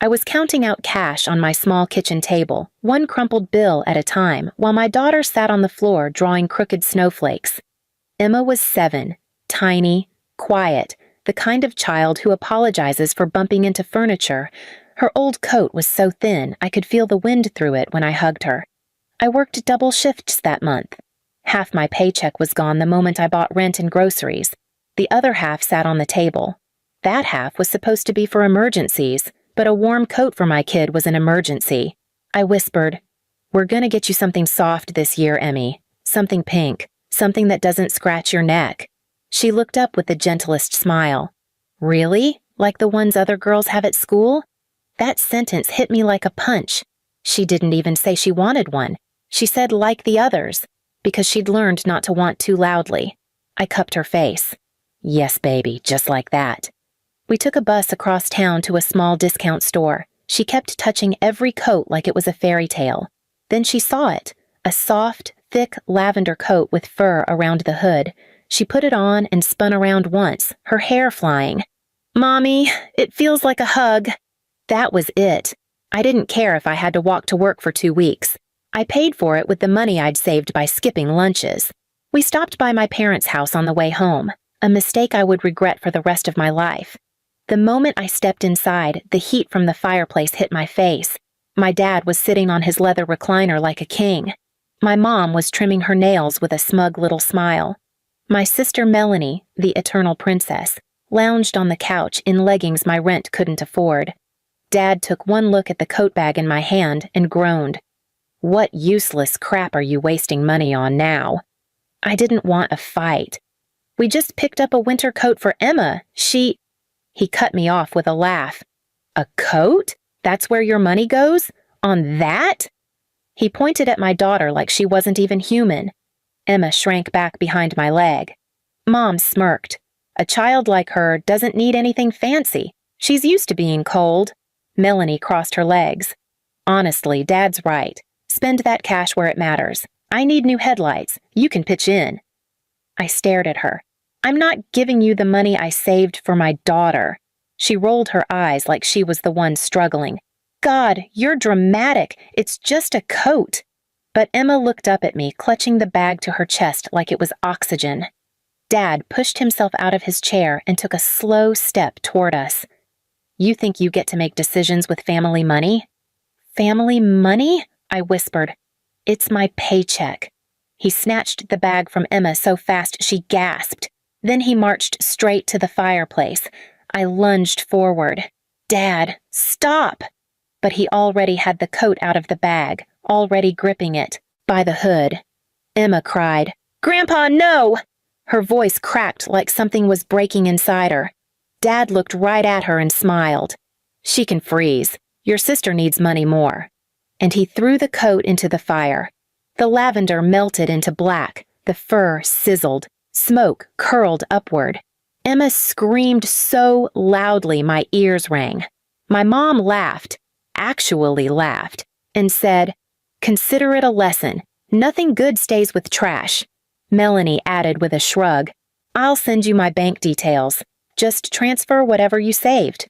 I was counting out cash on my small kitchen table, one crumpled bill at a time, while my daughter sat on the floor drawing crooked snowflakes. Emma was 7, tiny, quiet, the kind of child who apologizes for bumping into furniture. Her old coat was so thin I could feel the wind through it when I hugged her. I worked double shifts that month. Half my paycheck was gone the moment I bought rent and groceries. The other half sat on the table. That half was supposed to be for emergencies, but a warm coat for my kid was an emergency. I whispered, "We're gonna get you something soft this year, Emmy. Something pink, something that doesn't scratch your neck." She looked up with the gentlest smile. "Really? Like the ones other girls have at school?" That sentence hit me like a punch. She didn't even say she wanted one. She said like the others, because she'd learned not to want too loudly. I cupped her face. "Yes, baby, just like that." We took a bus across town to a small discount store. She kept touching every coat like it was a fairy tale. Then she saw it, a soft, thick lavender coat with fur around the hood. She put it on and spun around once, her hair flying. "Mommy, it feels like a hug." That was it. I didn't care if I had to walk to work for 2 weeks. I paid for it with the money I'd saved by skipping lunches. We stopped by my parents' house on the way home, a mistake I would regret for the rest of my life. The moment I stepped inside, the heat from the fireplace hit my face. My dad was sitting on his leather recliner like a king. My mom was trimming her nails with a smug little smile. My sister Melanie, the eternal princess, lounged on the couch in leggings my rent couldn't afford. Dad took one look at the coat bag in my hand and groaned. "What useless crap are you wasting money on now?" I didn't want a fight. "We just picked up a winter coat for Emma. He cut me off with a laugh. "A coat? That's where your money goes? On that?" He pointed at my daughter like she wasn't even human. Emma shrank back behind my leg. Mom smirked. "A child like her doesn't need anything fancy. She's used to being cold." Melanie crossed her legs. "Honestly, Dad's right. Spend that cash where it matters. I need new headlights. You can pitch in." I stared at her. "I'm not giving you the money I saved for my daughter." She rolled her eyes like she was the one struggling. "God, you're dramatic. It's just a coat." But Emma looked up at me, clutching the bag to her chest like it was oxygen. Dad pushed himself out of his chair and took a slow step toward us. "You think you get to make decisions with family money?" "Family money?" I whispered. "It's my paycheck." He snatched the bag from Emma so fast she gasped. Then he marched straight to the fireplace. I lunged forward. "Dad, stop!" But he already had the coat out of the bag, already gripping it, by the hood. Emma cried, "Grandpa, no!" Her voice cracked like something was breaking inside her. Dad looked right at her and smiled. "She can freeze. Your sister needs money more." And he threw the coat into the fire. The lavender melted into black, the fur sizzled, smoke curled upward. Emma screamed so loudly my ears rang. My mom laughed, actually laughed, and said, "Consider it a lesson. Nothing good stays with trash." Melanie added with a shrug, "I'll send you my bank details. Just transfer whatever you saved."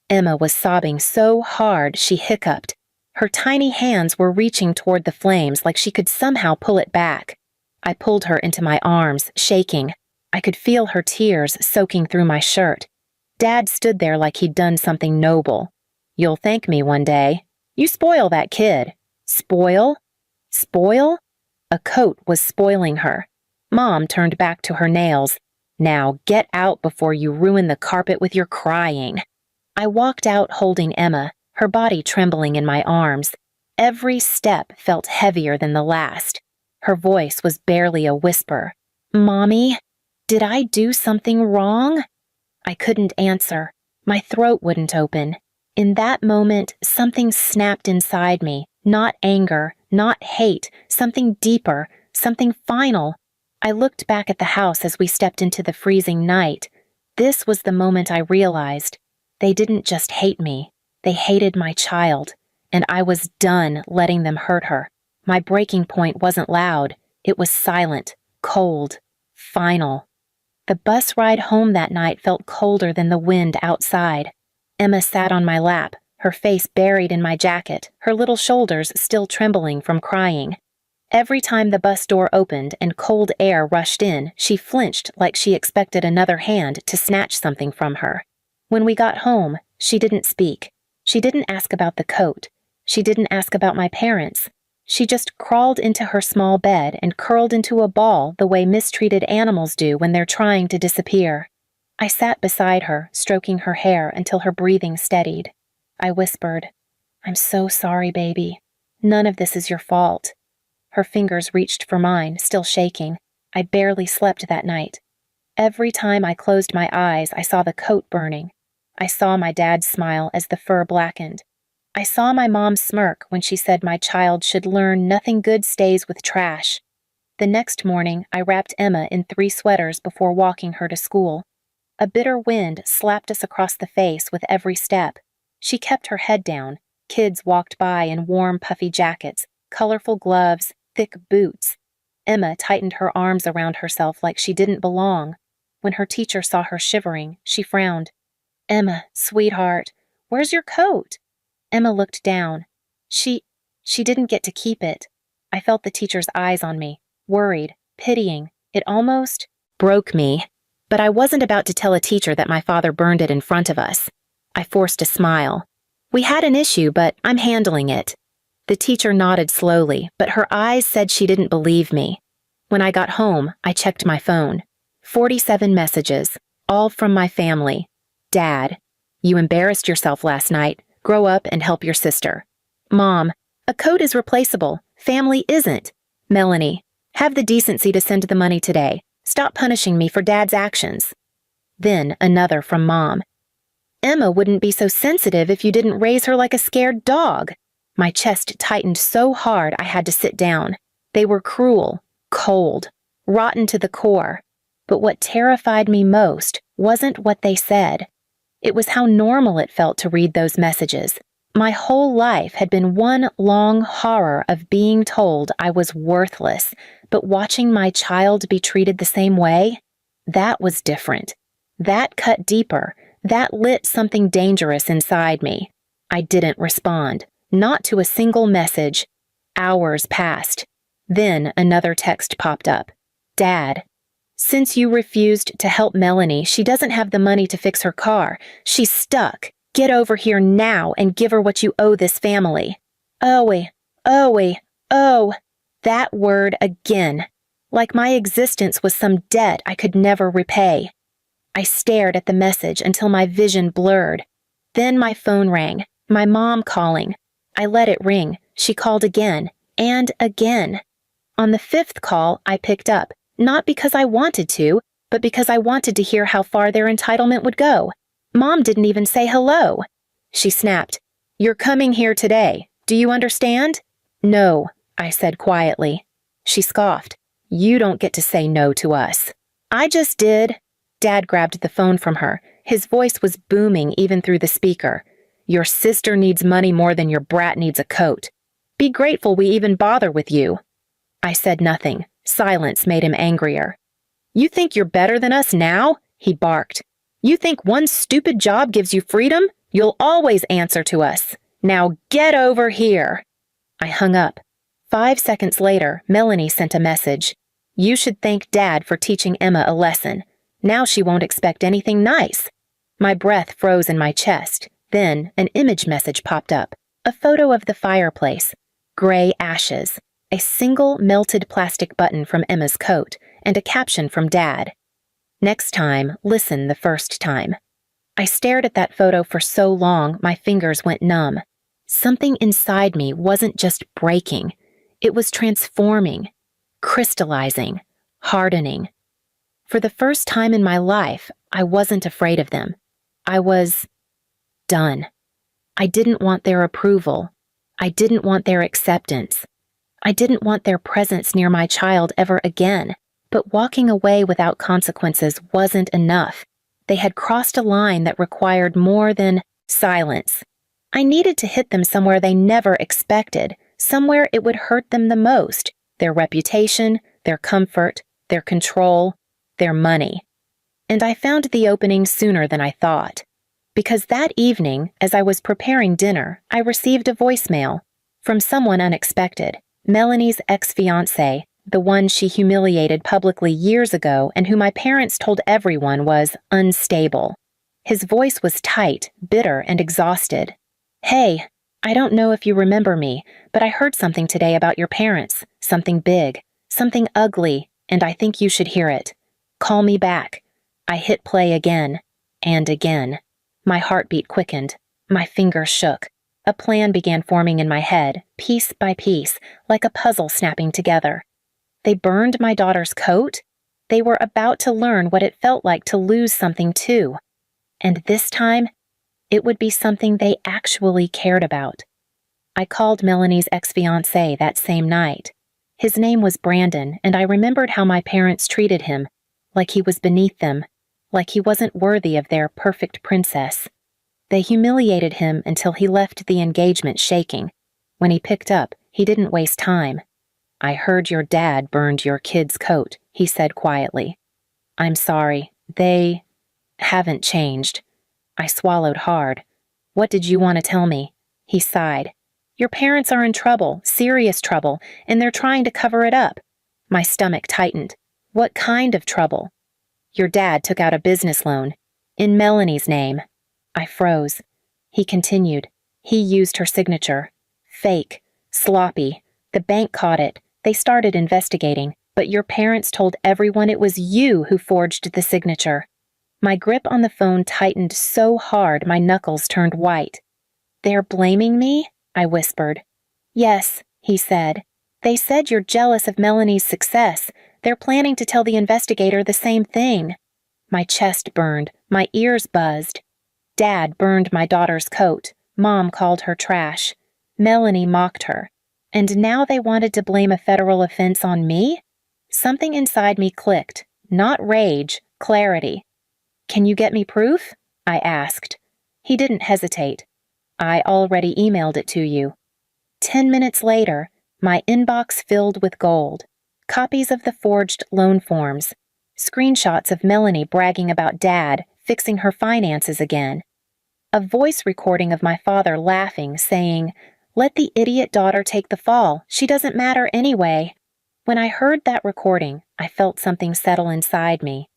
Emma was sobbing so hard she hiccuped. Her tiny hands were reaching toward the flames like she could somehow pull it back. I pulled her into my arms, shaking. I could feel her tears soaking through my shirt. Dad stood there like he'd done something noble. "You'll thank me one day. You spoil that kid." "Spoil? Spoil?" A coat was spoiling her. Mom turned back to her nails. "Now get out before you ruin the carpet with your crying." I walked out holding Emma, her body trembling in my arms. Every step felt heavier than the last. Her voice was barely a whisper. "Mommy, did I do something wrong?" I couldn't answer. My throat wouldn't open. In that moment, something snapped inside me. Not anger, not hate, something deeper, something final. I looked back at the house as we stepped into the freezing night. This was the moment I realized. They didn't just hate me. They hated my child, and I was done letting them hurt her. My breaking point wasn't loud. It was silent, cold, final. The bus ride home that night felt colder than the wind outside. Emma sat on my lap, her face buried in my jacket, her little shoulders still trembling from crying. Every time the bus door opened and cold air rushed in, she flinched like she expected another hand to snatch something from her. When we got home, she didn't speak. She didn't ask about the coat. She didn't ask about my parents. She just crawled into her small bed and curled into a ball the way mistreated animals do when they're trying to disappear. I sat beside her, stroking her hair until her breathing steadied. I whispered, "I'm so sorry, baby. None of this is your fault." Her fingers reached for mine, still shaking. I barely slept that night. Every time I closed my eyes, I saw the coat burning. I saw my dad smile as the fur blackened. I saw my mom smirk when she said my child should learn nothing good stays with trash. The next morning, I wrapped Emma in 3 sweaters before walking her to school. A bitter wind slapped us across the face with every step. She kept her head down. Kids walked by in warm, puffy jackets, colorful gloves, thick boots. Emma tightened her arms around herself like she didn't belong. When her teacher saw her shivering, she frowned. "Emma, sweetheart, where's your coat?" Emma looked down. She didn't get to keep it. I felt the teacher's eyes on me, worried, pitying. It almost broke me. But I wasn't about to tell a teacher that my father burned it in front of us. I forced a smile. "We had an issue, but I'm handling it." The teacher nodded slowly, but her eyes said she didn't believe me. When I got home, I checked my phone. 47 messages, all from my family. Dad, "You embarrassed yourself last night. Grow up and help your sister." Mom, "A coat is replaceable. Family isn't." Melanie, "Have the decency to send the money today. Stop punishing me for Dad's actions." Then another from Mom. "Emma wouldn't be so sensitive if you didn't raise her like a scared dog." My chest tightened so hard I had to sit down. They were cruel, cold, rotten to the core. But what terrified me most wasn't what they said. It was how normal it felt to read those messages. My whole life had been one long horror of being told I was worthless, but watching my child be treated the same way, that was different. That cut deeper. That lit something dangerous inside me. I didn't respond, not to a single message. Hours passed. Then another text popped up. "Dad, since you refused to help Melanie, she doesn't have the money to fix her car. She's stuck. Get over here now and give her what you owe this family." Oh, that word again. Like my existence was some debt I could never repay. I stared at the message until my vision blurred. Then my phone rang, my mom calling. I let it ring. She called again and again. On the 5th call, I picked up, not because I wanted to, but because I wanted to hear how far their entitlement would go. Mom didn't even say hello. She snapped, "You're coming here today. Do you understand?" "No," I said quietly. She scoffed. "You don't get to say no to us." "I just did." Dad grabbed the phone from her. His voice was booming even through the speaker. "Your sister needs money more than your brat needs a coat. Be grateful we even bother with you." I said nothing. Silence made him angrier. "You think you're better than us now?" he barked. "You think one stupid job gives you freedom? You'll always answer to us. Now get over here." I hung up. 5 seconds later, Melanie sent a message. "You should thank Dad for teaching Emma a lesson. Now she won't expect anything nice." My breath froze in my chest. Then an image message popped up. A photo of the fireplace. Gray ashes. A single melted plastic button from Emma's coat, and a caption from Dad. "Next time, listen the first time." I stared at that photo for so long my fingers went numb. Something inside me wasn't just breaking. It was transforming, crystallizing, hardening. For the first time in my life, I wasn't afraid of them. I was done. I didn't want their approval. I didn't want their acceptance. I didn't want their presence near my child ever again, but walking away without consequences wasn't enough. They had crossed a line that required more than silence. I needed to hit them somewhere they never expected, somewhere it would hurt them the most, their reputation, their comfort, their control, their money. And I found the opening sooner than I thought. Because that evening, as I was preparing dinner, I received a voicemail from someone unexpected, Melanie's ex-fiancé, the one she humiliated publicly years ago and who my parents told everyone was unstable. His voice was tight, bitter, and exhausted. "Hey, I don't know if you remember me, but I heard something today about your parents, something big, something ugly, and I think you should hear it. Call me back." I hit play again, and again. My heartbeat quickened. My fingers shook. A plan began forming in my head, piece by piece, like a puzzle snapping together. They burned my daughter's coat? They were about to learn what it felt like to lose something too. And this time, it would be something they actually cared about. I called Melanie's ex-fiancé that same night. His name was Brandon, and I remembered how my parents treated him, like he was beneath them, like he wasn't worthy of their perfect princess. They humiliated him until he left the engagement shaking. When he picked up, he didn't waste time. "I heard your dad burned your kid's coat," he said quietly. "I'm sorry. They haven't changed." I swallowed hard. "What did you want to tell me?" He sighed. "Your parents are in trouble, serious trouble, and they're trying to cover it up." My stomach tightened. "What kind of trouble?" "Your dad took out a business loan. In Melanie's name." I froze. He continued. "He used her signature. Fake. Sloppy. The bank caught it. They started investigating, but your parents told everyone it was you who forged the signature." My grip on the phone tightened so hard my knuckles turned white. "They're blaming me?" I whispered. "Yes," he said. "They said you're jealous of Melanie's success. They're planning to tell the investigator the same thing." My chest burned. My ears buzzed. Dad burned my daughter's coat. Mom called her trash. Melanie mocked her. And now they wanted to blame a federal offense on me? Something inside me clicked. Not rage, clarity. "Can you get me proof?" I asked. He didn't hesitate. "I already emailed it to you." 10 minutes later, my inbox filled with gold. Copies of the forged loan forms. Screenshots of Melanie bragging about Dad fixing her finances again. A voice recording of my father laughing, saying, "Let the idiot daughter take the fall. She doesn't matter anyway." When I heard that recording, I felt something settle inside me.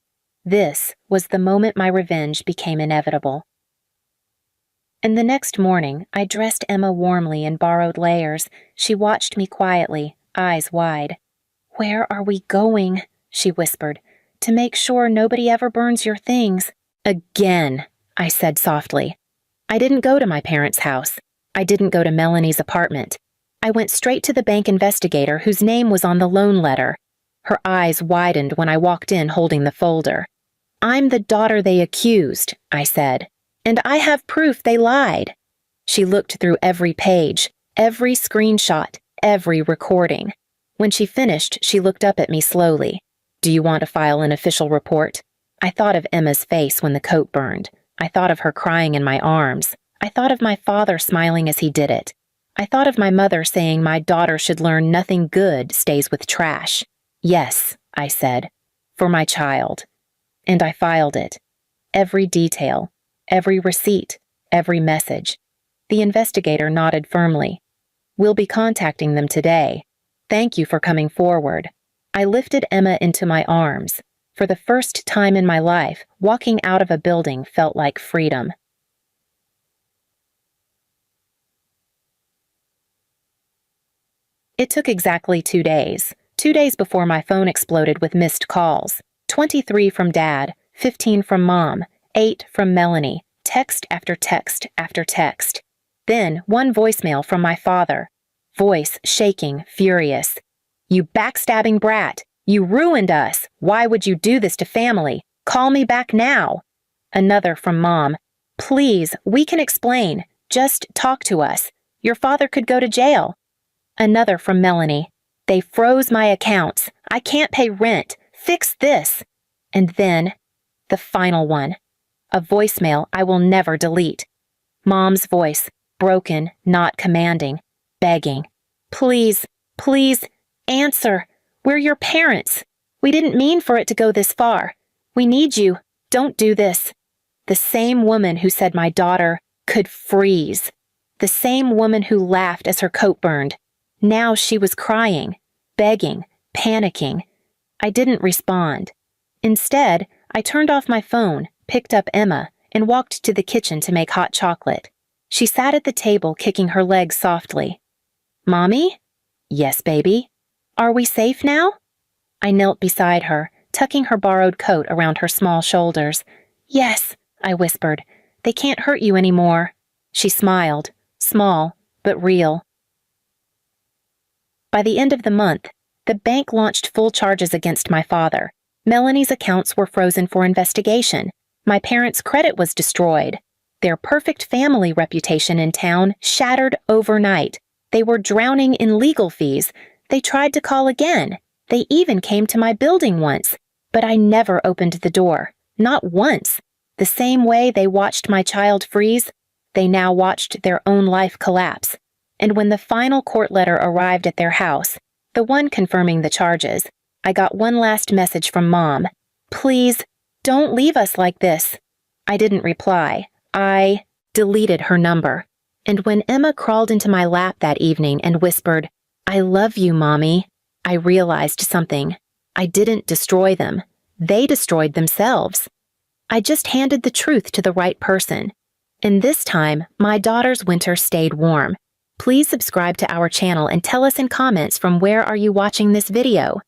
This was the moment my revenge became inevitable. And the next morning, I dressed Emma warmly in borrowed layers. She watched me quietly, eyes wide. "Where are we going?" she whispered. "To make sure nobody ever burns your things." "Again," I said softly. I didn't go to my parents' house. I didn't go to Melanie's apartment. I went straight to the bank investigator whose name was on the loan letter. Her eyes widened when I walked in holding the folder. "I'm the daughter they accused," I said, "and I have proof they lied." She looked through every page, every screenshot, every recording. When she finished, she looked up at me slowly. "Do you want to file an official report?" I thought of Emma's face when the coat burned. I thought of her crying in my arms. I thought of my father smiling as he did it. I thought of my mother saying my daughter should learn nothing good stays with trash. "Yes," I said, "for my child." And I filed it. Every detail, every receipt, every message. The investigator nodded firmly. "We'll be contacting them today. Thank you for coming forward." I lifted Emma into my arms. For the first time in my life, walking out of a building felt like freedom. It took exactly 2 days. 2 days before my phone exploded with missed calls. 23 from Dad, 15 from Mom, 8 from Melanie, text after text after text. Then one voicemail from my father. Voice shaking, furious. "You backstabbing brat! You ruined us! Why would you do this to family? Call me back now!" Another from Mom. "Please, we can explain. Just talk to us. Your father could go to jail." Another from Melanie. "They froze my accounts. I can't pay rent. Fix this." And then, the final one. A voicemail I will never delete. Mom's voice, broken, not commanding, begging. "Please, please, answer. We're your parents. We didn't mean for it to go this far. We need you. Don't do this." The same woman who said my daughter could freeze. The same woman who laughed as her coat burned. Now she was crying, begging, panicking. I didn't respond. Instead, I turned off my phone, picked up Emma, and walked to the kitchen to make hot chocolate. She sat at the table, kicking her legs softly. "Mommy?" "Yes, baby." "Are we safe now?" I knelt beside her, tucking her borrowed coat around her small shoulders. "Yes," I whispered. "They can't hurt you anymore." She smiled, small, but real. By the end of the month, the bank launched full charges against my father. Melanie's accounts were frozen for investigation. My parents' credit was destroyed. Their perfect family reputation in town shattered overnight. They were drowning in legal fees. They tried to call again. They even came to my building once. But I never opened the door. Not once. The same way they watched my child freeze, they now watched their own life collapse. And when the final court letter arrived at their house, the one confirming the charges, I got one last message from Mom. "Please, don't leave us like this." I didn't reply. I deleted her number. And when Emma crawled into my lap that evening and whispered, "I love you, Mommy," I realized something. I didn't destroy them. They destroyed themselves. I just handed the truth to the right person. And this time, my daughter's winter stayed warm. Please subscribe to our channel and tell us in comments from where are you watching this video.